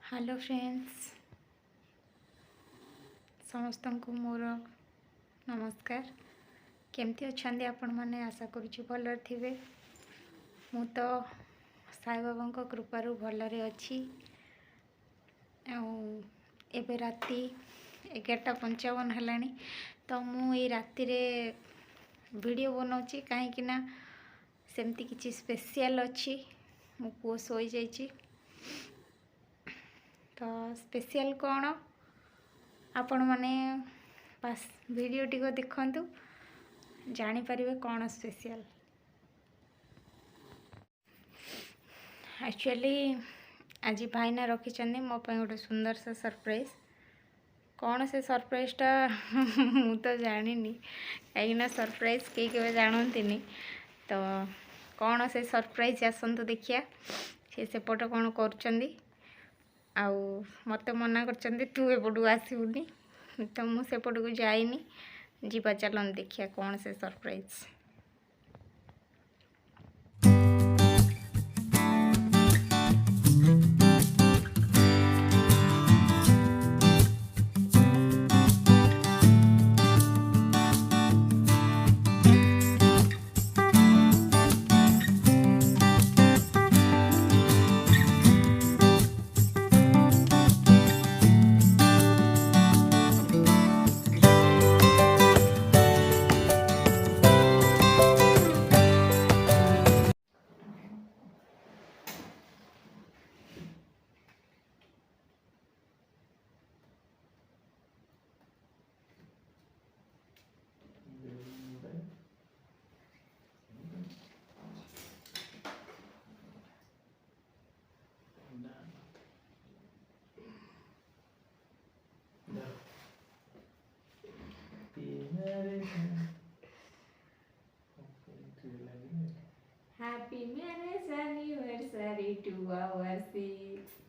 Hello friends समस्त को मोर नमस्कार। केमती अच्छा आपण मैंने आशा करुँच भल थे। मु तो साई बाबा कृपारू भलरे अच्छी। एबे राति 11:55 है तो मुझे राति वीडियो बनाऊँगी कहीं सेमती किसी स्पेशल अच्छी। मो पुओ सोई जाइए तो स्पेशल कौन आपण मैंने पास वीडियो टी को देखंतु जानी परिवे कौन स्पेशल। एक्चुअली आज भाईना रखी मो पे गोटे सुंदर सा सरप्राइज। कौन से सरप्राइजटा मु तो जानी कहीं सरप्राइज कई के जानती तो कौन से सरप्राइज आसतु देखिया सी सेपट कौन कर मत मना कर तू एपटू आसबुनि तो मु सेपट को जाइनी जीवा चलन देखिया कौन से surprise. Happy marriage anniversary to our sixth.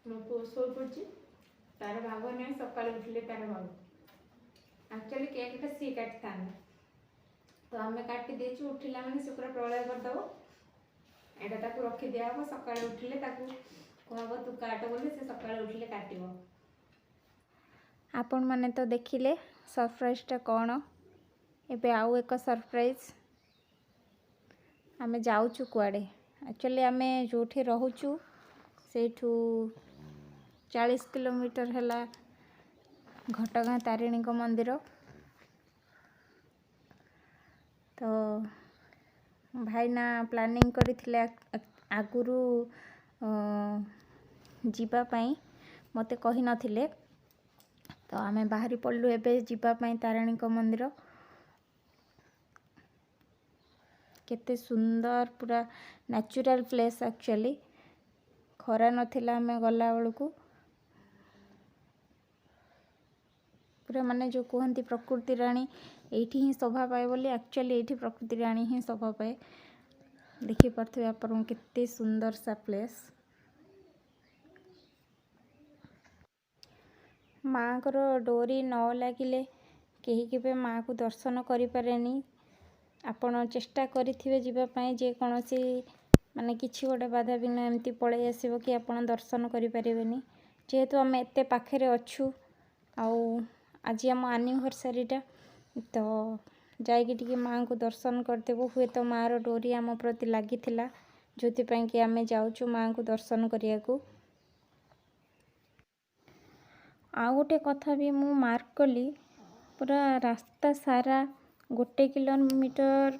मो पुओ शोई पड़ी तार भाग नहीं सका उठिले तार भाग एक्चुअली केकटा सी काटि था तो आम काटी देचु उठिला मैंने से पूरा प्रलय करदेव एटा रखी दिया हम सका उठिले कहब तू काट बोली से सका उठिले काटब। आपण मैंने तो देखिले सरप्राइजटा कौन एबे आउ एक सरप्राइज आमे जाऊचु कुआडे। एक्चुअली आमे जोठी रहूचु सेठू 40 किलोमीटर है घटगाँ तारिणी को मंदिर। तो भाईना प्लानिंग करथिले आगुरु जीवा पाई मते कहि नथिले तो आमे बाहरी पड़लु एबे जीवा पाई तारिणी को मंदिर। केते सुंदर पूरा नेचुरल प्लेस एक्चुअली खरा नथिला आमे गला बेलू पूरा माने जो कहती प्रकृति राणी एठी ही शोभा पाए बोली एक्चुअली एठी प्रकृति राणी ही शोभा पाए। देखि पारथि आपन केते सुंदर सा प्लेस। माँ को डोरी न लगिले कहीं के माँ को दर्शन करि पारेनी। आपण चेष्टा करिथिबे जीवा पाए जे कोनोसी माने किछि गोटे बाधा बिना एमती पळै आसीबो कि आपण दर्शन करि पारेबेनी। जेहेतु आम एते पाखरे अच्छू आउ आज आम एनिवर्सरीटा तो जाइए माँ को दर्शन करदेबू। हुए तो माँ रो डोरी आम प्रति लगी जो कि आम जाऊँ माँ को दर्शन करने को। आ गोटे कथा भी मु मार्क कली पूरा रास्ता सारा 1 किलोमीटर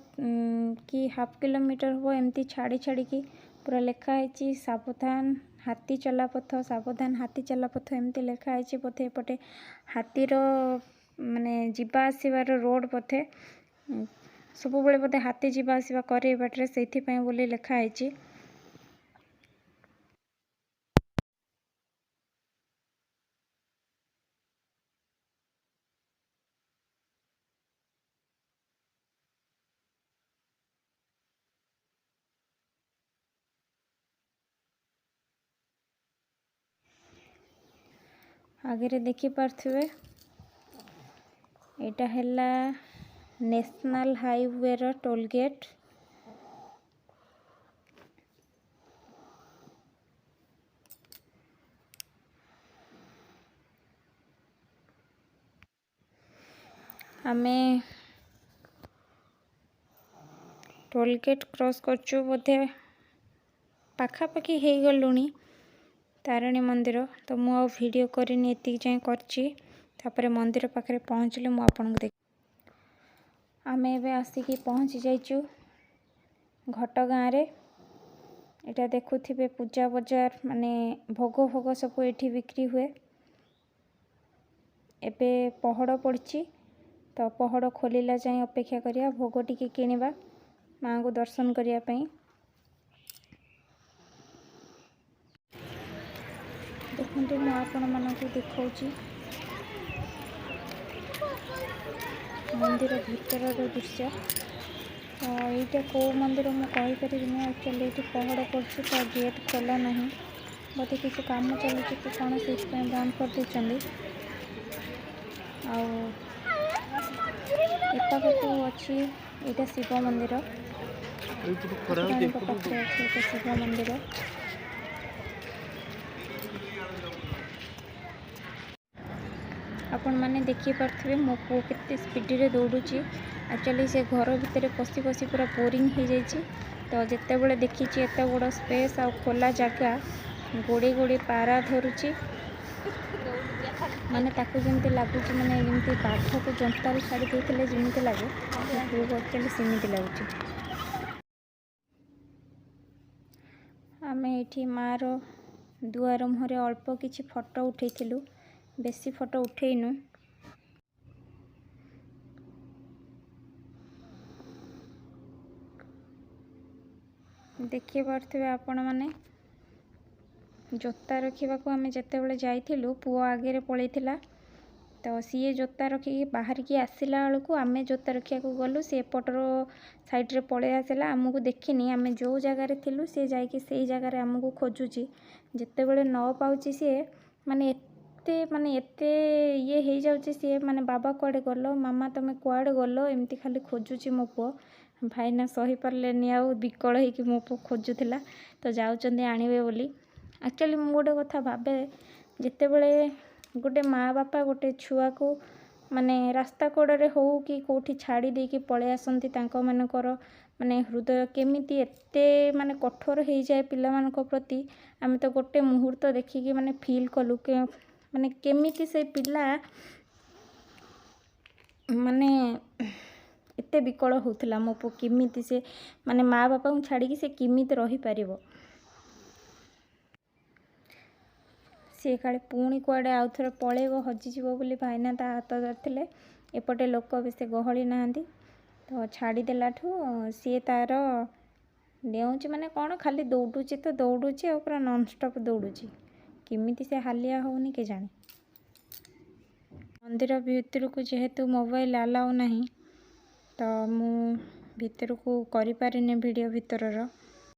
कि हाफ किलोमीटर हो एमती छाड़ी छाड़ी की पूरा लिखाई सावधान हाथी चला पथ सावधान हाथी चला पथ एमती लिखाई पथे पटे हाथीर माने जीवा आसबार रोड पथे ସବୁବେଳେ ବୋଧे ହାତୀ ଯିବା ଆସିବା କରେ ଏ ବାଟରେ, ସେଇଥିପାଇଁ ବୋଲି ଲେଖା ହେଇଛି। आगे देखी पार्थिवे एटा हैला नेशनल हाईवे रो टोल गेट। आमे टोल गेट क्रॉस करचु बोधे पाखापाखि हो गलुणी तारिणी मंदिर। तो मु वीडियो करनी एति जाए करची, तापरे मंदिर पाखरे पहुँचले मु आपनको देख। आमे एबे आसिकी पहुँची जाइचु घटगाँ रे। एटा देखुथिबे पूजा बजार माने भोग भोग सब एठी बिक्री हुए। एबे पहड़ पड़ची, तो पहड़ खोलिला जाए अपेक्षा करिया, भोग टिके किनिबा माँ को दर्शन करिया पई। देखंतु मु आपण मानकु देखौची मंदिर भितर दृश्य। तो यहीटा कौ मंदिर मु कहि परिबिनी। एक्चुअली ये पहड़ पड़ची तो गेट खोला नहीं, बोधे किसी काम चलुची कि कौन से बंद कर देछंदी। एपाखु अच्छी यहाँ शिव मंदिर, पाखे अच्छे शिव मंदिर। आपण मैंने देखी पार्थिवे मो पु केते स्पीड रे दौड़ुची। एक्चुअली से घर भितर पशि पशि पूरा बोरिंग हो जाइए। तो जिते बड़े देखी एत बड़ स्पेस आ खोला जगह गोड़े गोड़े पारा धरुची, माने ताकू जमती लगुच माने जमती बाघ को जंतार छाड़ी देते जमी लगे एक्चुअली सेमती लगुच। आम ये मार दुआर मुहरे अल्प किछि फोटो उठेइथिलु, बेसी फोटो उठेइनु। देखिए पार्थिवे आपण माने जोता रखा आम जिते बड़े जाइलु पुओ आगे पलैथिला। तो सी जोता रखिकी बाहर की आसला बेलू आम जोता रखा गलु, सी एपटर साइड्रे पलि आसला। आमको देखनी आम जो जगार थिलु सी जाइकी से जगार आमको खोजुची। जिते बड़े न पाउची सी माने एते ये हो जाउची सी माने बाबा कुआडे गल, मामा तुम कुआडे गल, एमती खाली खोजुची मो पुओ। भाईना सही पार्लेनी आउ विकल होइकी मो पुओ खोजुथिला, तो जाउचंदी आनिबे बोली। एक्चुअली मु गोटे कथा भाबे, जिते बड़े गोटे माँ बापा गोटे छुआ को माने रास्ता कड़े हो कि कौटी छाड़ी देकी पलि आसती, मानकर माने हृदय केमिति एते माने कठोर हो जाए पिला मानक प्रति। आम तो गोटे मुहूर्त देखिकी माने फील कलु के माने केमिति से पिला माने एते विकल होउथिला। मो पु केमिति से माने माँ बापा को छाड़ी से केमिति रही पारिबो। सी काले पुणी कुआडे आउ थे पलैब हजिज बोली भाईना ता हाथ धरते। एपटे लोक बेसे गहली नहांती, तो छाड़देला सी तार डेऊँच माने कौन खाली दौड़ुची तो दौड़ुची और पूरा नॉनस्टॉप दौड़ुची, केमिति से हालिया होनी के जाने। मंदिर भितर को जेहेतु मोबाइल अलाउ नहीं, तो मु भितर को करि पारिनी वीडियो भितर।